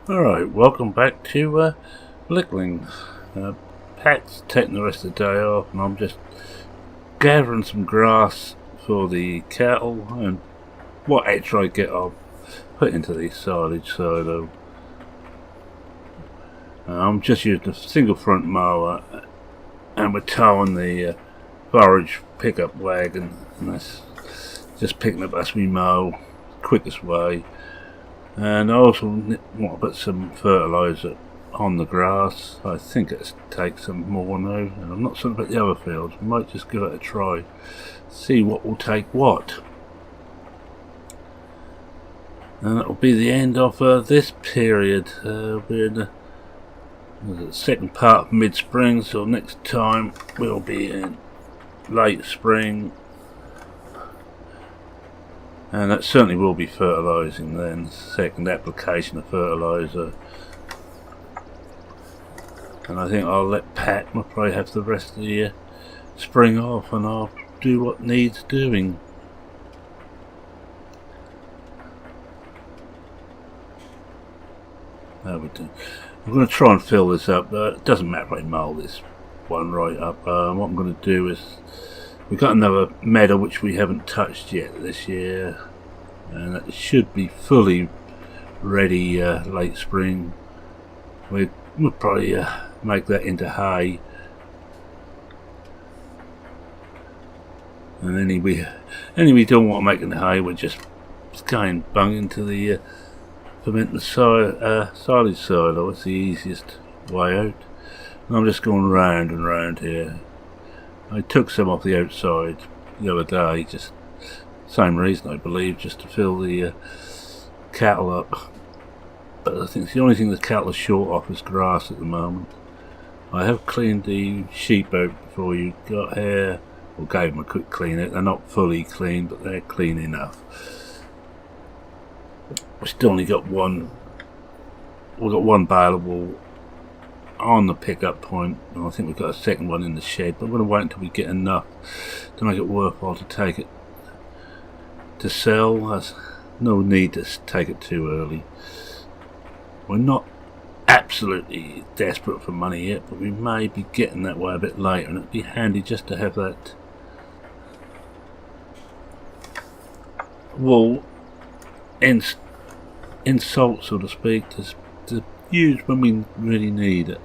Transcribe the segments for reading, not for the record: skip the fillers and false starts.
Alright, welcome back to Blickling. Pat's taking the rest of the day off and I'm just gathering some grass for the cattle, and what extra I get I'll put into the silage silo. I'm just using a single front mower and we're towing the forage pickup wagon, and that's just picking up as we mow, quickest way. And I also want to put some fertiliser on the grass. I think it takes some more now, and I'm not certain about the other fields. We might just give it a try, see what will take what. And that will be the end of this period. We're in the second part of mid-spring, so next time we'll be in late spring. And that certainly will be fertilising then, second application of fertiliser. And I think I'll let Pat probably have the rest of the spring off, and I'll do what needs doing. There we do. I'm going to try and fill this up. It doesn't matter if I mow this one right up. What I'm going to do is, we've got another meadow which we haven't touched yet this year, and it should be fully ready late spring. We'll probably make that into hay, and any we don't want to make into hay, we're just going bung into the fermenting silage silo. It's the easiest way out. And I'm just going round and round here. I took some off the outside the other day, just same reason I believe, just to fill the cattle up. But I think the only thing the cattle are short of is grass at the moment. I have cleaned the sheep out before you got here, or gave them a quick clean out. They're not fully clean, but they're clean enough. We still only got one. We've got one bale of wool on the pickup point, and I think we've got a second one in the shed, but we're going to wait until we get enough to make it worthwhile to take it to sell. There's no need to take it too early. We're not absolutely desperate for money yet, but we may be getting that way a bit later, and it'd be handy just to have that wool in salt, so to speak, to use when we really need it.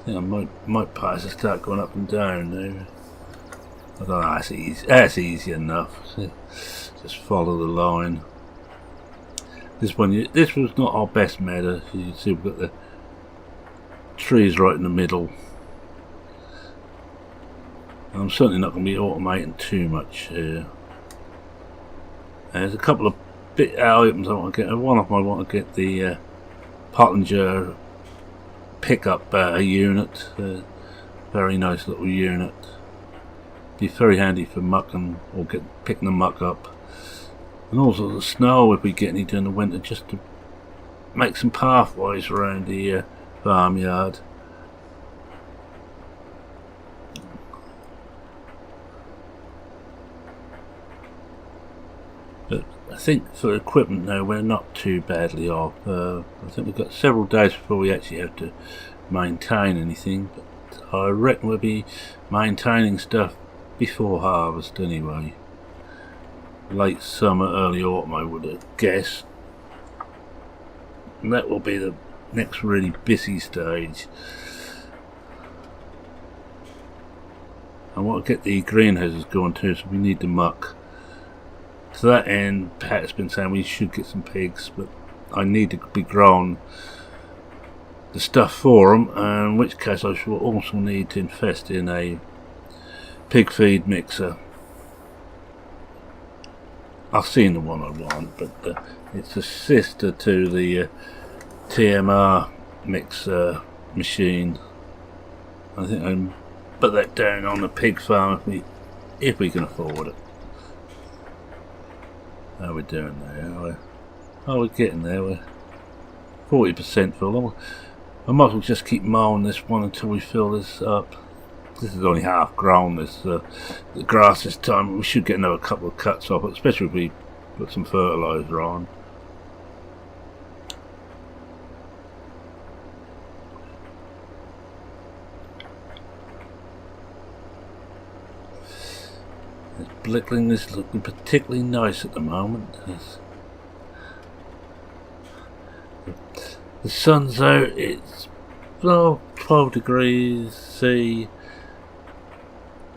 I think I might pass and start going up and down now. I don't know, that's easy. That's easy enough. Just follow the line. This was not our best meadow. You can see we've got the trees right in the middle. And I'm certainly not going to be automating too much here. There's a couple of bit items I want to get. One of them I want to get the Pottinger pickup unit. Very nice little unit. Be very handy for mucking or picking the muck up. And also the snow if we get any during the winter, just to make some pathways around the farmyard. But I think for equipment now we're not too badly off. I think we've got several days before we actually have to maintain anything, but I reckon we'll be maintaining stuff before harvest anyway. Late summer, early autumn I would guess. And that will be the next really busy stage. I want to get the greenhouses going too, so we need the muck. To that end, Pat's been saying we should get some pigs, but I need to be growing the stuff for them, in which case I shall also need to invest in a pig feed mixer. I've seen the one I want, but it's a sister to the TMR mixer machine. I think I'll put that down on the pig farm if we can afford it. How are we doing there? We're getting there. We're 40% full. I might as well just keep mowing this one until we fill this up. This is only half grown, the grass this time. We should get another couple of cuts off it, especially if we put some fertiliser on. Blickling is looking particularly nice at the moment. The sun's out, it's 12 degrees C,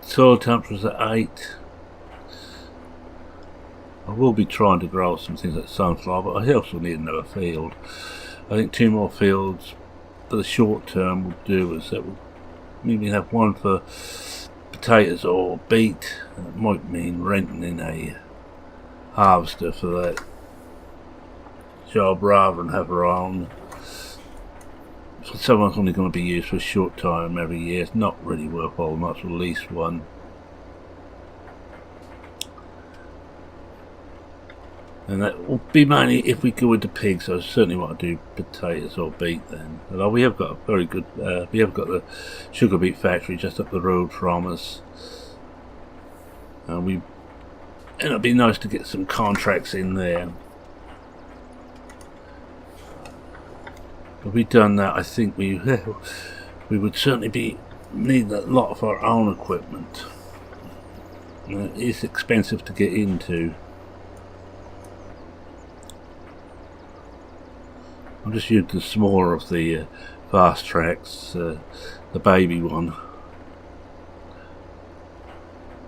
soil temperature's at 8. I will be trying to grow some things like sunflower, but I also need another field. I think 2 more fields for the short term will do, as that will maybe have one for potatoes or beet. It might mean renting in a harvester for that job rather than have our own. So someone's only going to be used for a short time every year. It's not really worthwhile, not to lease one. And that will be mainly if we go into pigs. I certainly want to do potatoes or beet then. Although we have got a very good, we have got the sugar beet factory just up the road from us. And it'd be nice to get some contracts in there. If we've done that, I think we would certainly need a lot of our own equipment. It is expensive to get into. I'm just using the smaller of the fast tracks, the baby one.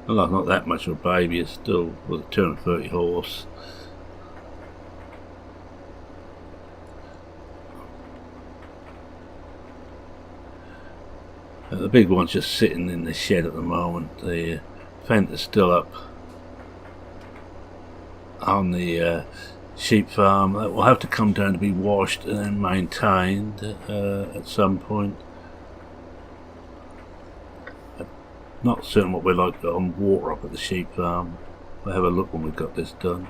Well, not that much of a baby, it's still with a 230 horse. The big one's just sitting in the shed at the moment. The fence is still up on the sheep farm. That will have to come down to be washed and then maintained at some point. I'm not certain what we're like on water up at the sheep farm. We'll have a look when we've got this done.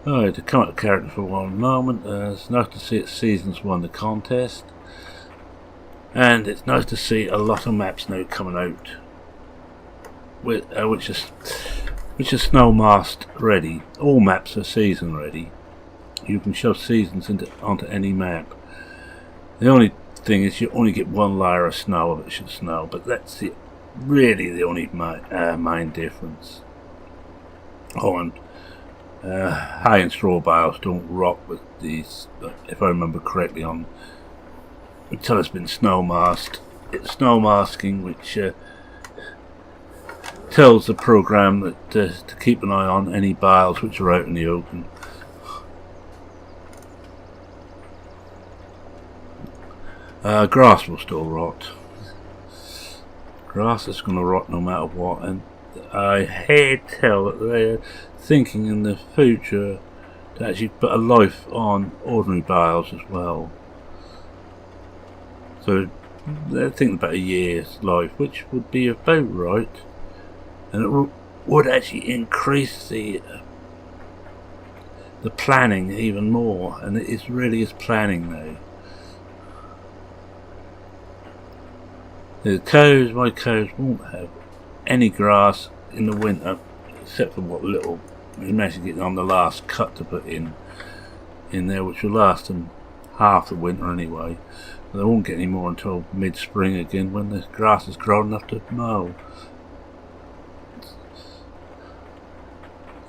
Alright, to come up to character for one moment, it's nice to see that Seasons won the contest. And it's nice to see a lot of maps now coming out which is snow masked ready. All maps are season ready. You can shove seasons onto any map. The only thing is you only get one layer of snow if it should snow, but that's really the only main difference. Oh, and hay and straw bales don't rot with these, if I remember correctly, until it's been snow masked. It's snow masking which tells the program that to keep an eye on any bales which are out in the open. Grass will still rot. Grass is going to rot no matter what, and I hear tell that they're thinking in the future to actually put a life on ordinary bales as well. So they're thinking about a year's life, which would be about right, and it would actually increase the planning even more, and it really is planning now. My cows won't have any grass in the winter except for what little we managed to get on the last cut to put in there, which will last them half the winter anyway. They won't get any more until mid-spring again, when the grass is grown enough to mow.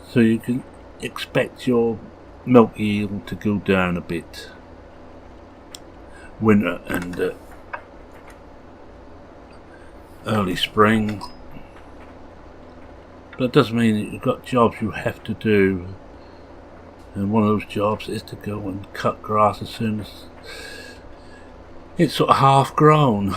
So you can expect your milk yield to go down a bit winter and early spring, but it doesn't mean that you've got jobs you have to do, and one of those jobs is to go and cut grass as soon as it's sort of half grown.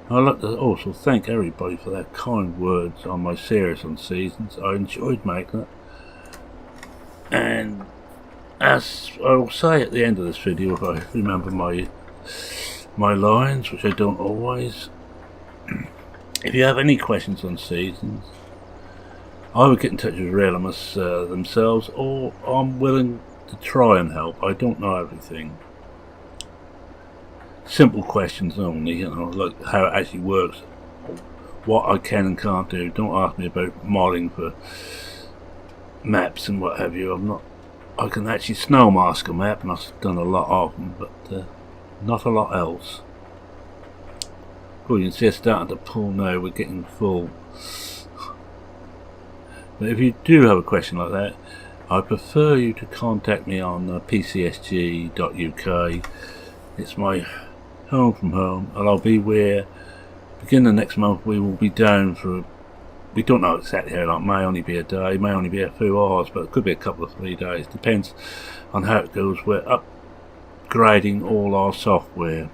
I'd like to also thank everybody for their kind words on my series on seasons. I enjoyed making it, and as I will say at the end of this video, if I remember my lines, which I don't always, if you have any questions on seasons, I would get in touch with Realismus themselves, or I'm willing to try and help. I don't know everything. Simple questions only, you know, like how it actually works, what I can and can't do. Don't ask me about modding for maps and what have you. I can actually snow mask a map, and I've done a lot of them, but not a lot else. Oh, you can see it's starting to pull now, we're getting full. But if you do have a question like that, I prefer you to contact me on pcsg.uk. It's my home from home, and I'll be where beginning of next month we will be down for, we don't know exactly how long, it may only be a day, may only be a few hours, but it could be a couple of 3 days, depends on how it goes. We're upgrading all our software.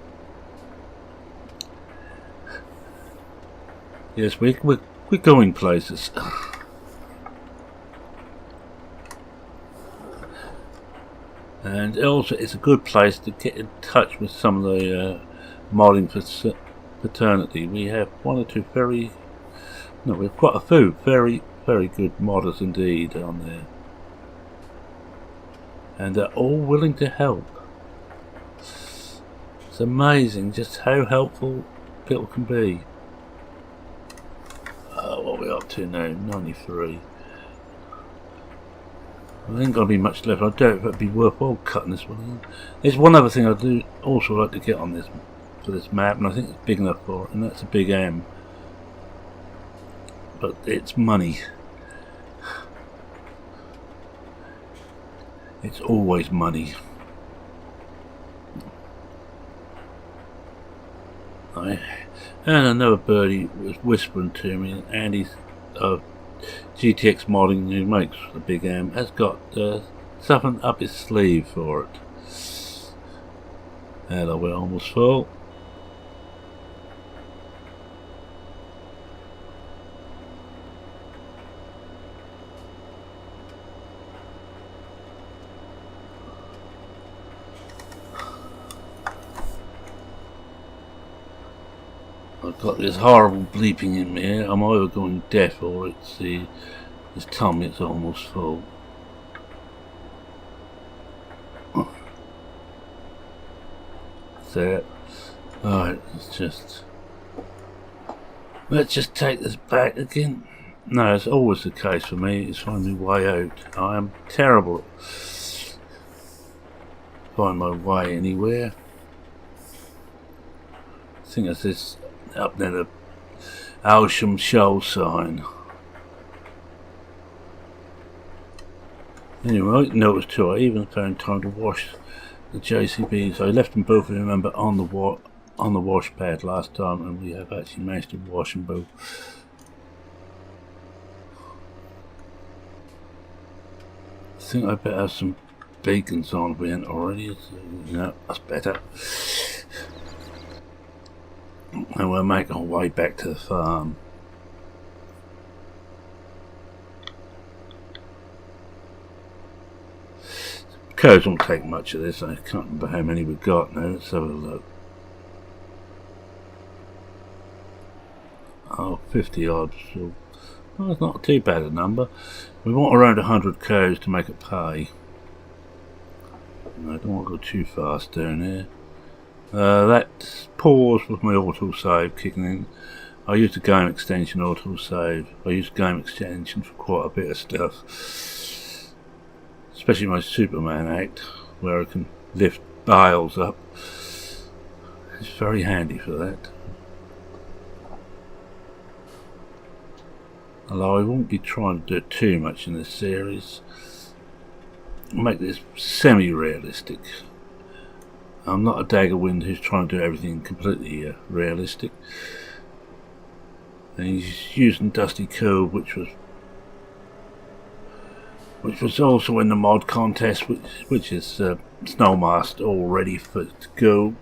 Yes, we're going places. And also it's a good place to get in touch with some of the modding fraternity. We have one or two we have quite a few very good modders indeed on there. And they're all willing to help. It's amazing just how helpful people can be. What are we up to now? 93. There ain't gonna be much left. I doubt if it'd be worthwhile cutting this one in. There's one other thing I do also like to get on this for this map, and I think it's big enough for it, and that's a big M. But it's money. It's always money. And another birdie was whispering to me, and Andy's GTX Modding, who makes the big M, has got something up his sleeve for it. Hello, we're almost full. I've got this horrible bleeping in my ear. I'm either going deaf or it's telling me it's almost full. There. Alright, let's just take this back again. No, it's always the case for me. It's finding my way out. I am terrible at finding my way anywhere. I think it's this up near the Alsham Shoal sign. Anyway, I noticed too, I even found time to wash the JCBs. I left them both, remember, on the wash pad last time, and we have actually managed to wash them both. I think I better have some beacons on if we ain't already. No, that's better. And we'll make our way back to the farm. Codes won't take much of this. I can't remember how many we've got now. Let's have a look. Oh, 50 odd. So, well, it's not too bad a number. We want around 100 cows to make it pay. I don't want to go too fast down here. That pause with my autosave kicking in. I used a game extension autosave. I used game extension for quite a bit of stuff, especially my Superman act, where I can lift bales up. It's very handy for that. Although I won't be trying to do too much in this series. I'll make this semi-realistic. I'm not a Daggerwind who's trying to do everything completely realistic. And he's using Dusty Cove, which was also in the mod contest, which is Snowmaster, all ready to go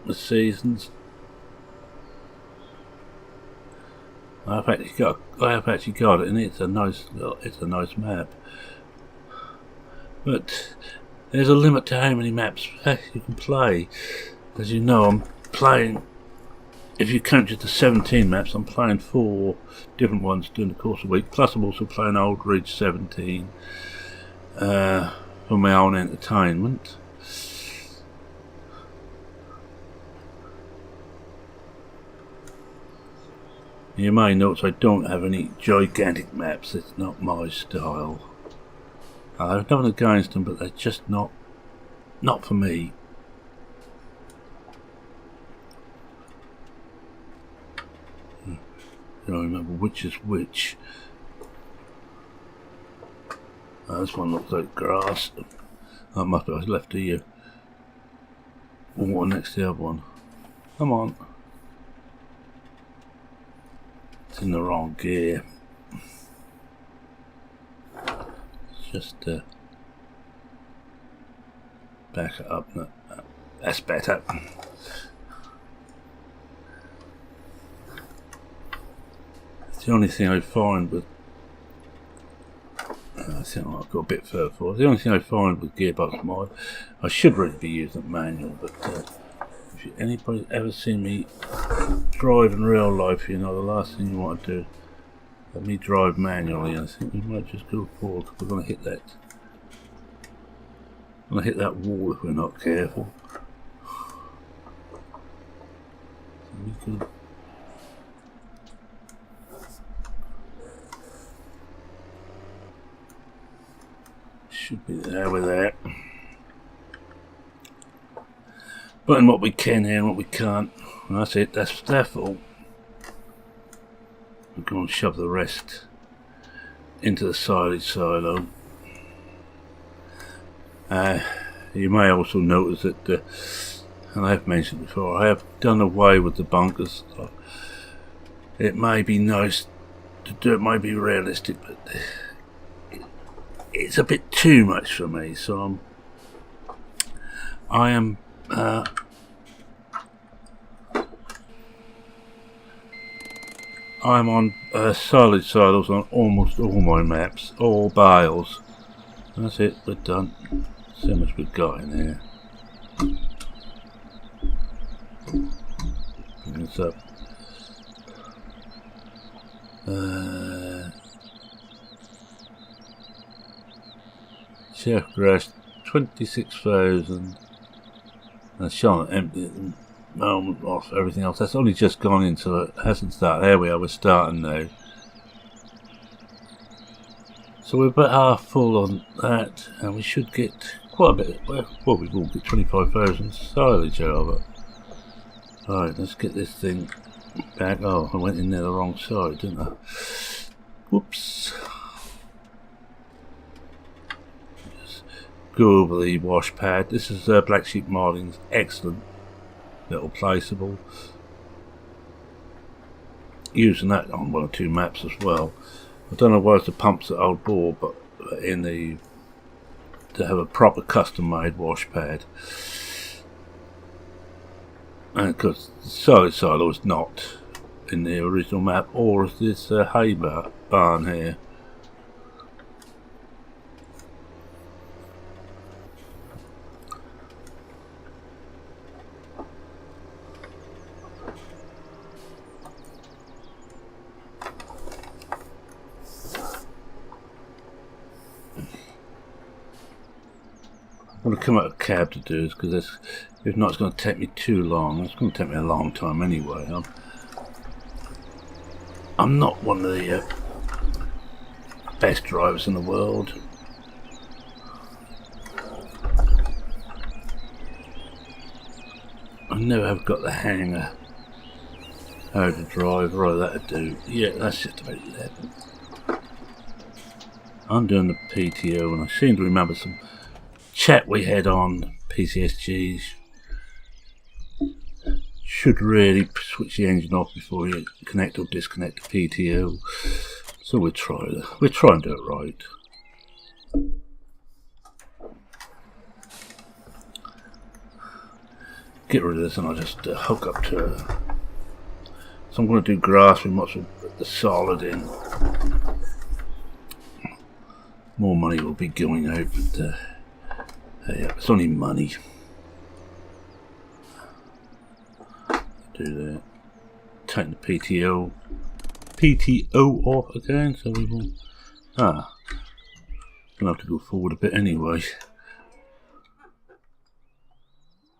this seasons. I have actually got it, and it's a nice map. But there's a limit to how many maps you can play. As you know, I'm playing, if you count just the 17 maps, I'm playing 4 different ones during the course of the week. Plus I'm also playing Old Ridge 17 for my own entertainment. You may notice I don't have any gigantic maps. It's not my style. I've nothing against them, but they're just not for me. I don't remember which is which. This one looks like grass. I must have left the water next to the other one. Come on. It's in the wrong gear. Just back it up. No, that's better. It's the only thing I find with. I think I've got a bit further forward. The only thing I find with gearbox mod, I should really be using manual, but if anybody's ever seen me drive in real life, you know the last thing you want to do is let me drive manually. I think we might just go forward because we're going to hit that. Going to hit that wall if we're not careful. So we could. Should be there with that. But in what we can here and what we can't. And that's it, that's their fault. We're going to shove the rest into the silage silo. You may also notice that, and I have mentioned before, I have done away with the bunkers. It may be nice to do, it may be realistic, but it's a bit too much for me, so I'm on silage silos on almost all my maps, all bales. That's it, we're done. See how much we've got in here. Bring this up. Chef grass 26,000. And Charlotte empty at the moment off everything else. That's only just gone into it. Hasn't started. There we are, we're starting now. So we're about half full on that, and we should get quite a bit. Well, we will get 25,000 silage out of it. Alright, let's get this thing back. Oh, I went in there the wrong side, didn't I? Whoops. Just go over the wash pad. This is Black Sheep Modding's excellent little placeable. Using that on one or two maps as well. I don't know why it's the pumps at OldBor, but in the to have a proper custom made wash pad. And because the solid silo is not in the original map, or this hay barn here. I'm going to come out of cab to do this because if not, it's going to take me too long. It's going to take me a long time anyway. I'm not one of the best drivers in the world. I never have got the hang of how to drive, or that to do. Yeah, that's just about 11. I'm doing the PTO, and I seem to remember some chat we had on PCSGs. Should really switch the engine off before you connect or disconnect the PTO. So we'll try and do it right. Get rid of this and I'll just hook up to it. So I'm going to do grass, we might as well put the solid in. More money will be going out, but yeah, it's only money. Do that. Take the PTO off again, so we will. Gonna have to go forward a bit anyway.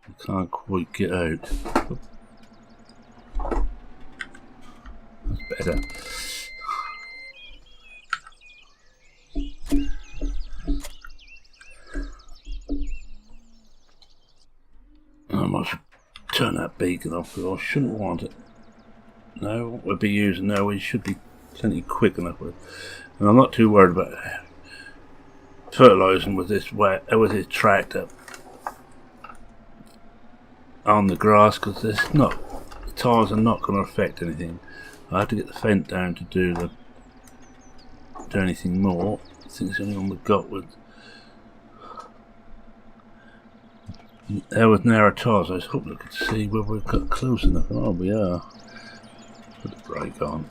I can't quite get out. That's better. turn that beacon off because I shouldn't want it. No, what we'll be using now, we should be plenty quick enough with it. And I'm not too worried about fertilising with this tractor on the grass because the tyres are not going to affect anything. I have to get the fence down to do anything more. I think it's the only one we've got with narrow tyres. I was hoping I could see whether we've got close enough. Oh, we are. Put the brake on.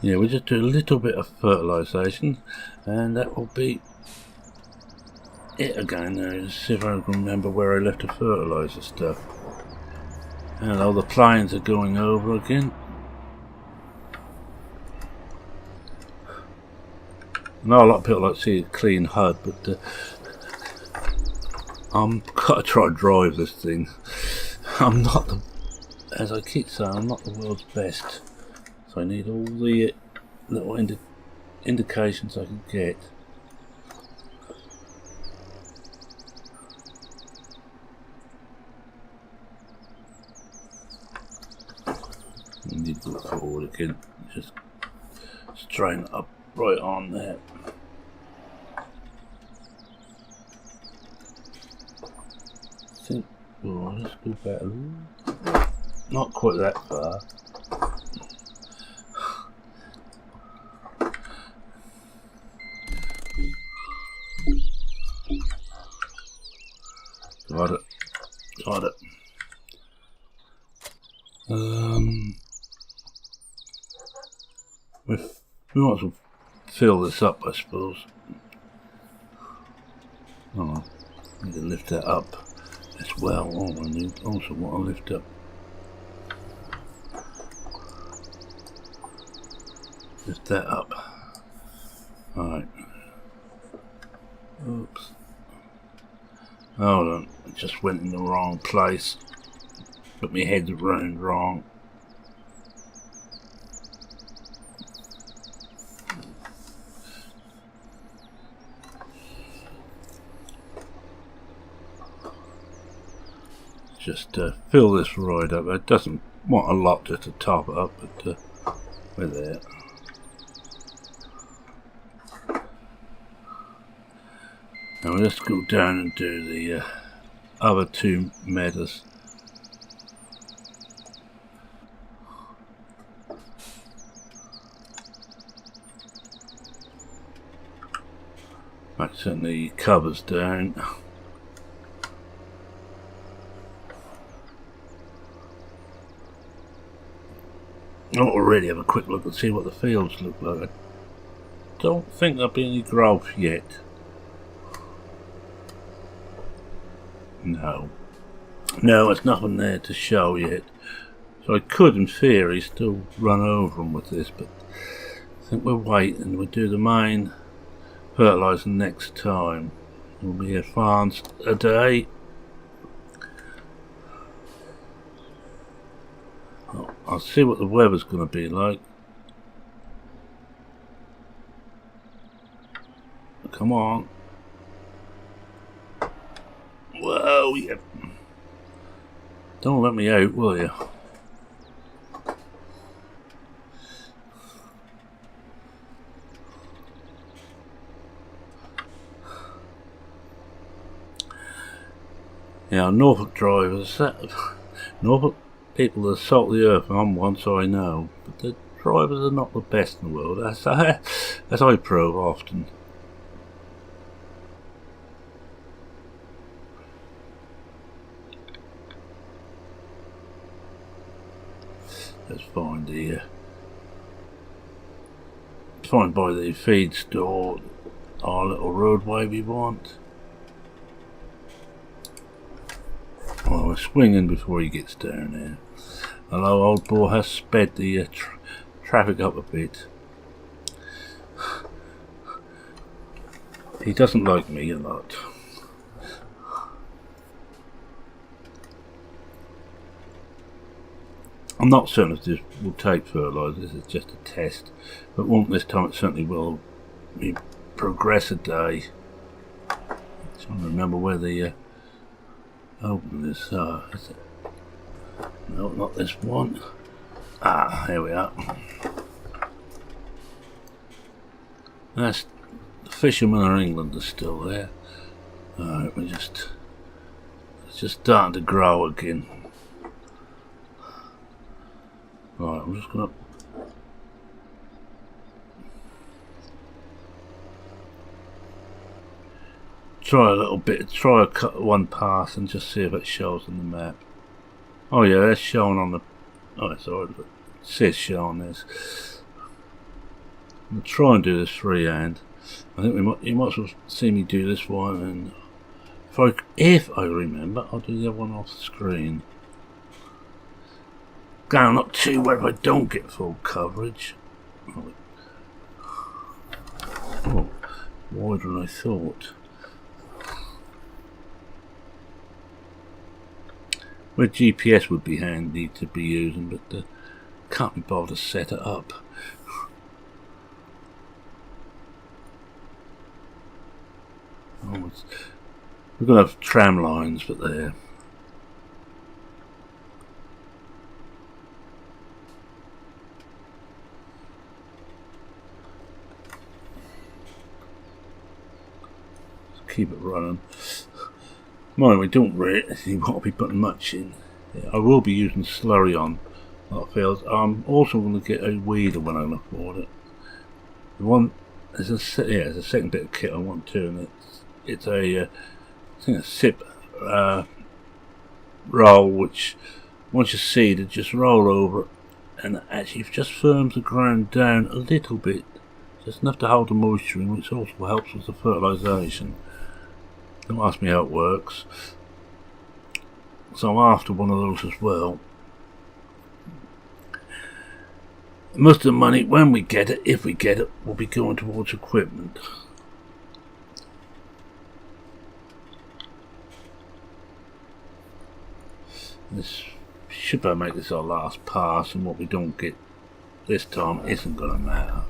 Yeah, we'll just do a little bit of fertilisation and that will be it again. Now, let's see if I can remember where I left the fertiliser stuff. Hello, the planes are going over again. I know a lot of people like to see a clean HUD, but I'm gotta try and drive this thing. I'm not as I keep saying, I'm not the world's best. So I need all the little indications I can get. I need to go forward again, just straighten it up right on there. I think, oh, let's go back a little. Not quite that far. Got it. We might as well fill this up, I suppose. Oh, I need to lift that up as well. Oh, I need also want to lift up. Lift that up. Alright. Oops. Hold on, I just went in the wrong place. Put my head around wrong. Just fill this right up. It doesn't want a lot just to top it up, but we're there. Now let's go down and do the other two metas. Right, setting the covers down. I'll already have a quick look and see what the fields look like. I don't think there'll be any growth yet. No, there's nothing there to show yet. So I could, in theory, still run over them with this, but I think we'll wait and we'll do the main fertiliser next time. We'll be advanced a day. Oh, I'll see what the weather's going to be like. Come on. Whoa, yeah. Don't let me out, will you? Yeah, Norfolk drivers, Norfolk people that salt the earth, I'm one, so I know, but the drivers are not the best in the world, as I prove often. Let's find by the feed store our little roadway we want. Oh, we're swinging before he gets down there. Hello, OldBor has sped the traffic up a bit. He doesn't like me a lot. I'm not certain if this will take fertiliser, this is just a test, but this time it certainly will me progress a day. Trying to remember where the open is. Is it? No, not this one. Ah, here we are. That's the fishermen of England are still there. Alright, it's just starting to grow again. Right, I'm just gonna try a little bit, try a cut one pass and just see if it shows on the map. Oh yeah, that's showing on the, oh it's already, it says showing this. I'm gonna try and do this freehand. I think you might as well see me do this one, and if I remember, I'll do the other one off the screen. I'm not too worried if I don't get full coverage. Oh, wider than I thought. Where GPS would be handy to be using, but can't be bothered to set it up. Oh, we're going to have tram lines, but there. Keep it running. Mind, we don't really want to be putting much in. Yeah, I will be using slurry on that fields. I'm also going to get a weeder when I can afford it. The one there's a second bit of kit I want too, and it's a I think a sip roll, which once you seed it, just roll over it, and actually just firms the ground down a little bit, just enough to hold the moisture in, which also helps with the fertilisation. Don't ask me how it works. So I'm after one of those as well. Most of the money, when we get it, if we get it, will be going towards equipment. This should I make this our last pass, and what we don't get this time isn't going to matter.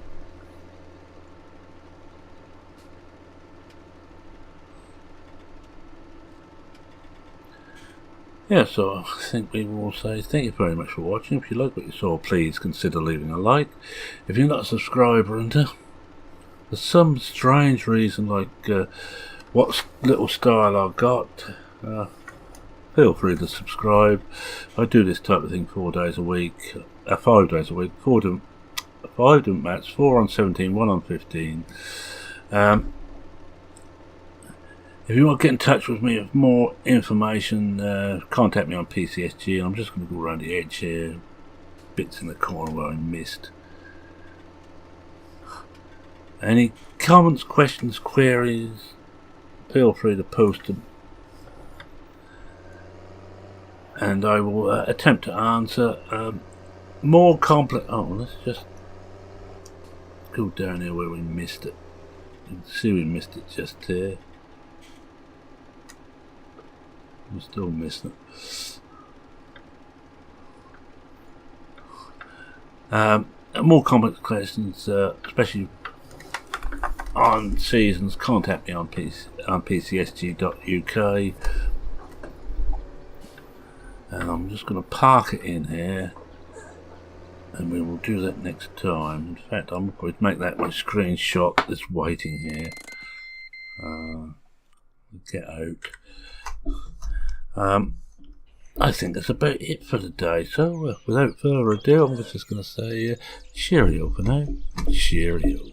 Yeah, so I think we will say thank you very much for watching. If you like what you saw, please consider leaving a like. If you're not a subscriber, and for some strange reason, like what little style I've got, feel free to subscribe. I do this type of thing 4 days a week, 5 days a week, 5 different mats, 4 on 17, 1 on 15. If you want to get in touch with me with more information, contact me on PCSG. I'm just going to go around the edge here, bits in the corner where I missed. Any comments, questions, queries, feel free to post them, and I will attempt to answer. More complex. Oh, let's just go down here where we missed it. You can see we missed it just here. I'm still missing it. More complex questions, especially on seasons, contact me on pcsg.uk, and I'm just going to park it in here, and we will do that next time. In fact, I'm going to make that my screenshot that's waiting here. Get out. I think that's about it for today, so without further ado, I'm just going to say cheerio for now. Cheerio.